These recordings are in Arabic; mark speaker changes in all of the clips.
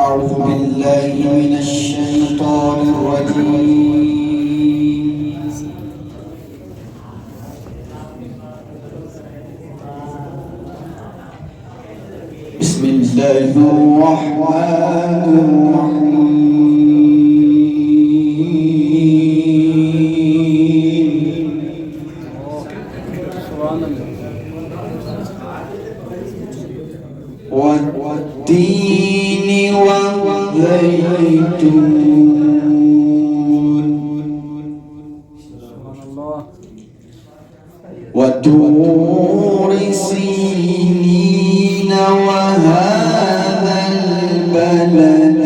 Speaker 1: أعوذ بالله من الشيطان الرجيم. بسم الله الرحمن الرحيم. والتين والزيتون وطور سينين وهذا البلد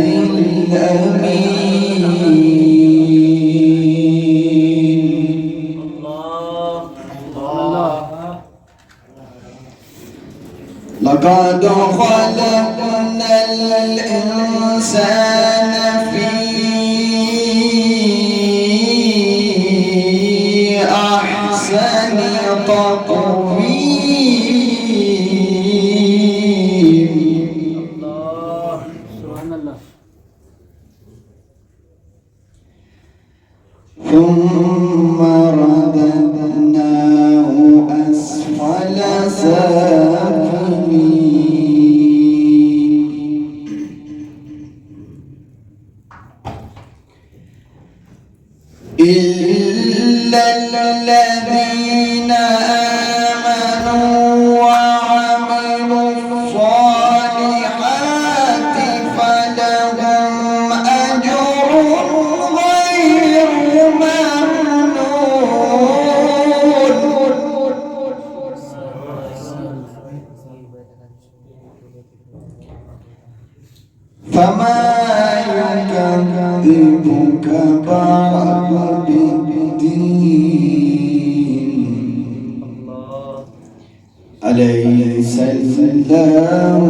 Speaker 1: الأمين. لقد خلقنا الإنسان في أحسن تقويم. ثم رددناه أسفل سافلين. إلا الذين آمنوا وعملوا الصالحات فلهم أجر غير ممنون. فما يكذبك بعد بالدين. أليس الله